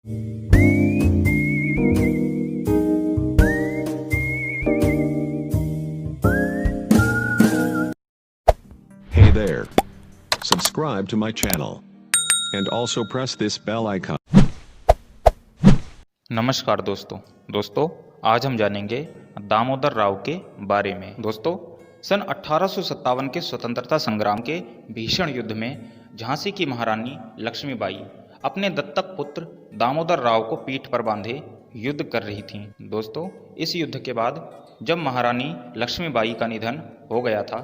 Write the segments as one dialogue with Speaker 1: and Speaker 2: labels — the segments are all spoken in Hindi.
Speaker 1: Hey there. Subscribe to my channel. And also press this bell icon.
Speaker 2: नमस्कार दोस्तों आज हम जानेंगे दामोदर राव के बारे में। दोस्तों, सन 1857 के स्वतंत्रता संग्राम के भीषण युद्ध में झांसी की महारानी लक्ष्मीबाई अपने दत्तक पुत्र दामोदर राव को पीठ पर बांधे युद्ध कर रही थीं। दोस्तों, इस युद्ध के बाद जब महारानी लक्ष्मीबाई का निधन हो गया था,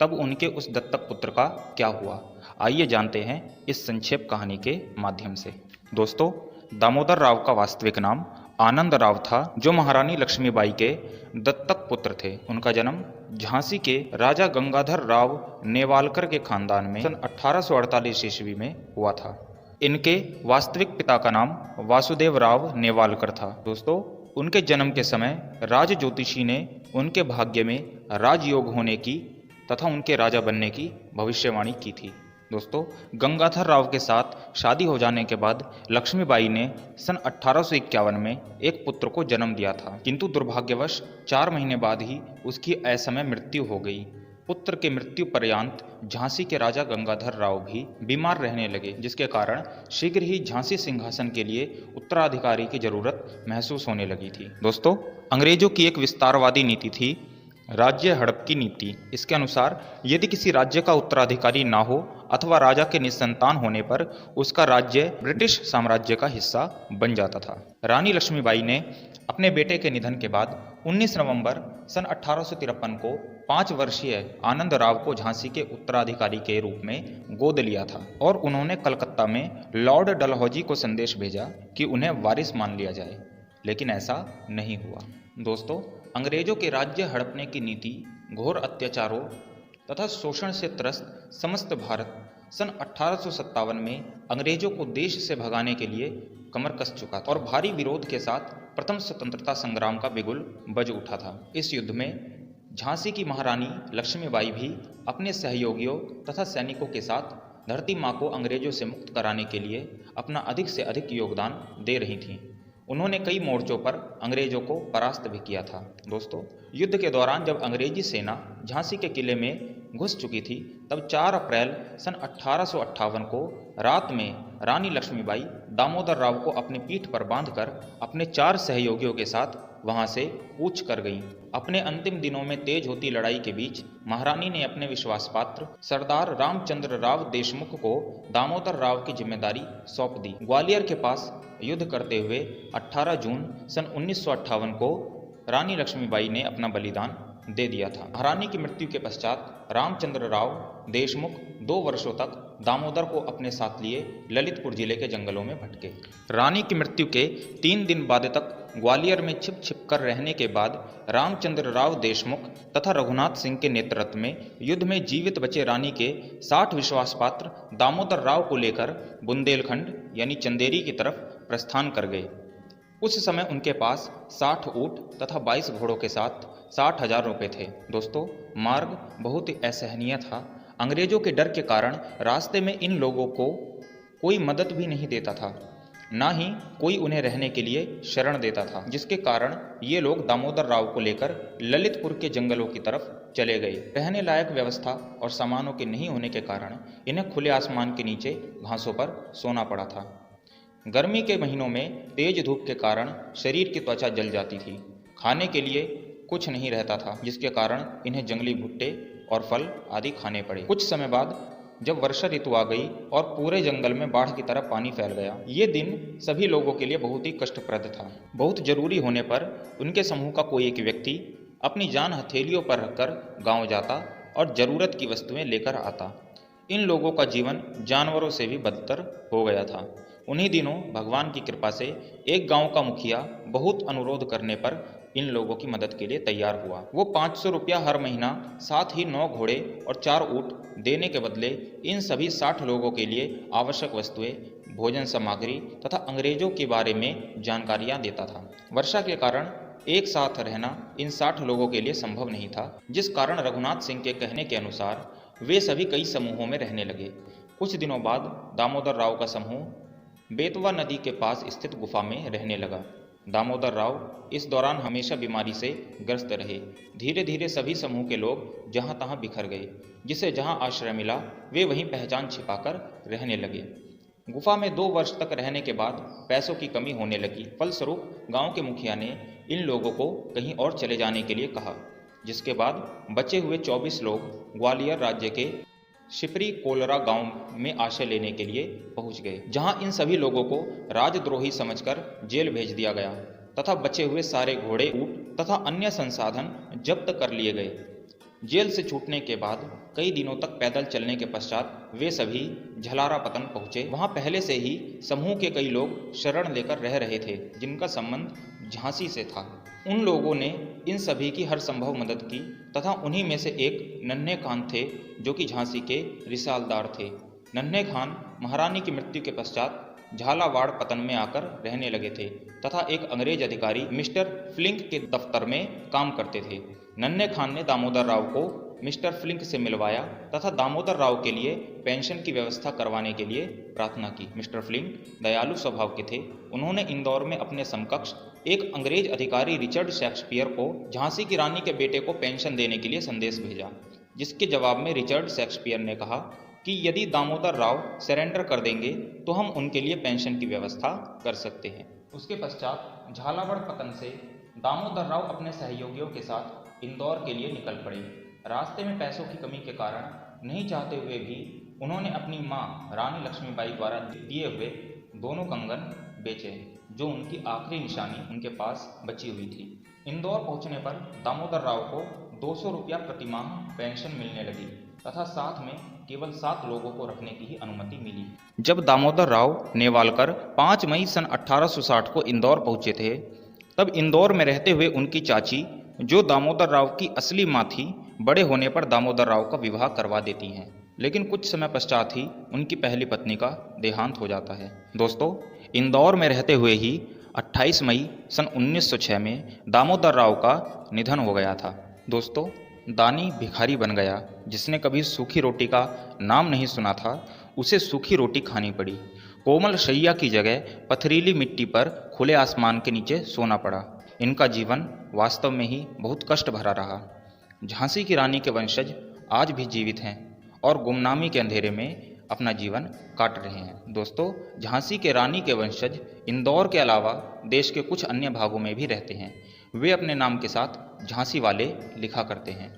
Speaker 2: तब उनके उस दत्तक पुत्र का क्या हुआ, आइए जानते हैं इस संक्षेप कहानी के माध्यम से। दोस्तों, दामोदर राव का वास्तविक नाम आनंद राव था, जो महारानी लक्ष्मीबाई के दत्तक पुत्र थे। उनका जन्म झांसी के राजा गंगाधर राव नेवालकर के खानदान में सन 1848 ईस्वी में हुआ था। इनके वास्तविक पिता का नाम वासुदेव राव नेवालकर था। दोस्तों, उनके जन्म के समय राज ज्योतिषी ने उनके भाग्य में राजयोग होने की तथा उनके राजा बनने की भविष्यवाणी की थी। दोस्तों, गंगाधर राव के साथ शादी हो जाने के बाद लक्ष्मीबाई ने सन 1851 में एक पुत्र को जन्म दिया था, किंतु दुर्भाग्यवश 4 महीने बाद ही उसकी असमय मृत्यु हो गई। पुत्र के मृत्यु पर्यंत झांसी के राजा गंगाधर राव भी बीमार रहने लगे, जिसके कारण शीघ्र ही झांसी सिंहासन के लिए उत्तराधिकारी की जरूरत महसूस होने लगी थी। दोस्तों, अंग्रेजों की एक विस्तारवादी नीति थी, राज्य हड़प की नीति। इसके अनुसार यदि किसी राज्य का उत्तराधिकारी ना हो अथवा राजा के निसंतान होने पर उसका राज्य ब्रिटिश साम्राज्य का हिस्सा बन जाता था। रानी लक्ष्मीबाई ने अपने बेटे के निधन के बाद 19 नवंबर सन 1853 को 5 वर्षीय आनंद राव को झांसी के उत्तराधिकारी के रूप में गोद लिया था और उन्होंने कलकत्ता में लॉर्ड डलहौजी को संदेश भेजा कि उन्हें वारिस मान लिया जाए, लेकिन ऐसा नहीं हुआ। दोस्तों, अंग्रेजों के राज्य हड़पने की नीति, घोर अत्याचारों तथा शोषण से त्रस्त समस्त भारत सन 1857 में अंग्रेजों को देश से भगाने के लिए कमर कस चुका था और भारी विरोध के साथ प्रथम स्वतंत्रता संग्राम का बिगुल बज उठा था। इस युद्ध में झांसी की महारानी लक्ष्मीबाई भी अपने सहयोगियों तथा सैनिकों के साथ धरती माँ को अंग्रेजों से मुक्त कराने के लिए अपना अधिक से अधिक योगदान दे रही थीं। उन्होंने कई मोर्चों पर अंग्रेजों को परास्त भी किया था। दोस्तों, युद्ध के दौरान जब अंग्रेजी सेना झांसी के किले में घुस चुकी थी, तब 4 अप्रैल सन 1858 को रात में रानी लक्ष्मीबाई दामोदर राव को अपनी पीठ पर बांधकर अपने 4 सहयोगियों के साथ वहां से कूच कर गईं। अपने अंतिम दिनों में तेज होती लड़ाई के बीच महारानी ने अपने विश्वास पात्र सरदार रामचंद्र राव देशमुख को दामोदर राव की जिम्मेदारी सौंप दी। ग्वालियर के पास युद्ध करते हुए 18 जून सन 1958 को रानी लक्ष्मीबाई ने अपना बलिदान दे दिया था। महारानी की मृत्यु के पश्चात रामचंद्र राव देशमुख 2 वर्षों तक दामोदर को अपने साथ लिए ललितपुर जिले के जंगलों में भटके। रानी की मृत्यु के 3 दिन बाद तक ग्वालियर में छिप छिप कर रहने के बाद रामचंद्र राव देशमुख तथा रघुनाथ सिंह के नेतृत्व में युद्ध में जीवित बचे रानी के 60 विश्वास पात्र दामोदर राव को लेकर बुंदेलखंड यानी चंदेरी की तरफ प्रस्थान कर गए। उस समय उनके पास 60 ऊंट तथा 22 घोड़ों के साथ 60,000 रुपये थे। दोस्तों, मार्ग बहुत ही असहनीय था। अंग्रेजों के डर के कारण रास्ते में इन लोगों को कोई मदद भी नहीं देता था, ना ही कोई उन्हें रहने के लिए शरण देता था, जिसके कारण ये लोग दामोदर राव को लेकर ललितपुर के जंगलों की तरफ चले गए। रहने लायक व्यवस्था और सामानों के नहीं होने के कारण इन्हें खुले आसमान के नीचे घासों पर सोना पड़ा था। गर्मी के महीनों में तेज धूप के कारण शरीर की त्वचा जल जाती थी। खाने के लिए कुछ नहीं रहता था, जिसके कारण इन्हें जंगली भुट्टे और फल आदि खाने पड़े। कुछ समय बाद जब वर्षा ऋतु आ गई और पूरे जंगल में बाढ़ की तरह पानी फैल गया, ये दिन सभी लोगों के लिए बहुत ही कष्टप्रद था। बहुत जरूरी होने पर उनके समूह का कोई एक व्यक्ति अपनी जान हथेलियों पर रखकर गांव जाता और जरूरत की वस्तुएं लेकर आता। इन लोगों का जीवन जानवरों से भी बदतर हो गया था। उन्हीं दिनों भगवान की कृपा से एक गांव का मुखिया बहुत अनुरोध करने पर इन लोगों की मदद के लिए तैयार हुआ। वो 500 रुपया हर महीना, साथ ही 9 घोड़े और 4 ऊंट देने के बदले इन सभी 60 लोगों के लिए आवश्यक वस्तुएं, भोजन सामग्री तथा अंग्रेजों के बारे में जानकारियां देता था। वर्षा के कारण एक साथ रहना इन 60 लोगों के लिए संभव नहीं था, जिस कारण रघुनाथ सिंह के कहने के अनुसार वे सभी कई समूहों में रहने लगे। कुछ दिनों बाद दामोदर राव का समूह बेतवा नदी के पास स्थित गुफा में रहने लगा। दामोदर राव इस दौरान हमेशा बीमारी से ग्रस्त रहे। धीरे धीरे सभी समूह के लोग जहां तहां बिखर गए। जिसे जहां आश्रय मिला वे वहीं पहचान छिपाकर रहने लगे। गुफा में 2 वर्ष तक रहने के बाद पैसों की कमी होने लगी। फलस्वरूप गांव के मुखिया ने इन लोगों को कहीं और चले जाने के लिए कहा, जिसके बाद बचे हुए 24 लोग ग्वालियर राज्य के शिपरी कोलरा गांव में आश्रय लेने के लिए पहुंच गए, जहां इन सभी लोगों को राजद्रोही समझकर जेल भेज दिया गया तथा बचे हुए सारे घोड़े, ऊंट तथा अन्य संसाधन जब्त कर लिए गए। जेल से छूटने के बाद कई दिनों तक पैदल चलने के पश्चात वे सभी झलारापतन पहुंचे। वहां पहले से ही समूह के कई लोग शरण लेकर रह रहे थे, जिनका संबंध झांसी से था। उन लोगों ने इन सभी की हर संभव मदद की तथा उन्हीं में से एक नन्हे खान थे, जो कि झांसी के रिसालदार थे। नन्हे खान महारानी की मृत्यु के पश्चात झालावाड़ पतन में आकर रहने लगे थे तथा एक अंग्रेज अधिकारी मिस्टर फ्लिंक के दफ्तर में काम करते थे। नन्हे खान ने दामोदर राव को मिस्टर फ्लिंक से मिलवाया तथा दामोदर राव के लिए पेंशन की व्यवस्था करवाने के लिए प्रार्थना की। मिस्टर फ्लिंक दयालु स्वभाव के थे। उन्होंने इंदौर में अपने समकक्ष एक अंग्रेज अधिकारी रिचर्ड शेक्सपियर को झांसी की रानी के बेटे को पेंशन देने के लिए संदेश भेजा, जिसके जवाब में रिचर्ड शेक्सपियर ने कहा कि यदि दामोदर राव सरेंडर कर देंगे तो हम उनके लिए पेंशन की व्यवस्था कर सकते हैं। उसके पश्चात झालावाड़ पतन से दामोदर राव अपने सहयोगियों के साथ इंदौर के लिए निकल पड़े। रास्ते में पैसों की कमी के कारण नहीं चाहते हुए भी उन्होंने अपनी मां रानी लक्ष्मीबाई द्वारा दिए हुए दोनों कंगन बेचे, जो उनकी आखिरी निशानी उनके पास बची हुई थी। इंदौर पहुंचने पर दामोदर राव को 200 रुपया प्रतिमाह पेंशन मिलने लगी तथा साथ में केवल 7 लोगों को रखने की ही अनुमति मिली। जब दामोदर राव नेवालकर 5 मई सन 1860 को इंदौर पहुंचे थे, तब इंदौर में रहते हुए उनकी चाची, जो दामोदर राव की असली मां थी, बड़े होने पर दामोदर राव का विवाह करवा देती हैं। लेकिन कुछ समय पश्चात ही उनकी पहली पत्नी का देहांत हो जाता है। दोस्तों, इंदौर में रहते हुए ही 28 मई सन 1906 में दामोदर राव का निधन हो गया था। दोस्तों, दानी भिखारी बन गया। जिसने कभी सूखी रोटी का नाम नहीं सुना था, उसे सूखी रोटी खानी पड़ी। कोमल शैया की जगह पथरीली मिट्टी पर खुले आसमान के नीचे सोना पड़ा। इनका जीवन वास्तव में ही बहुत कष्ट भरा रहा। झांसी की रानी के वंशज आज भी जीवित हैं और गुमनामी के अंधेरे में अपना जीवन काट रहे हैं। दोस्तों, झांसी के रानी के वंशज इंदौर के अलावा देश के कुछ अन्य भागों में भी रहते हैं। वे अपने नाम के साथ झांसी वाले लिखा करते हैं।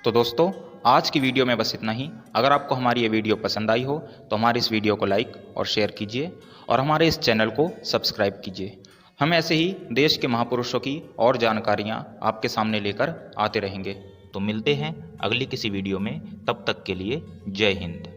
Speaker 2: तो दोस्तों, आज की वीडियो में बस इतना ही। अगर आपको हमारी ये वीडियो पसंद आई हो तो हमारे इस वीडियो को लाइक और शेयर कीजिए और हमारे इस चैनल को सब्सक्राइब कीजिए। हम ऐसे ही देश के महापुरुषों की और जानकारियाँ आपके सामने लेकर आते रहेंगे। तो मिलते हैं अगली किसी वीडियो में। तब तक के लिए जय हिंद।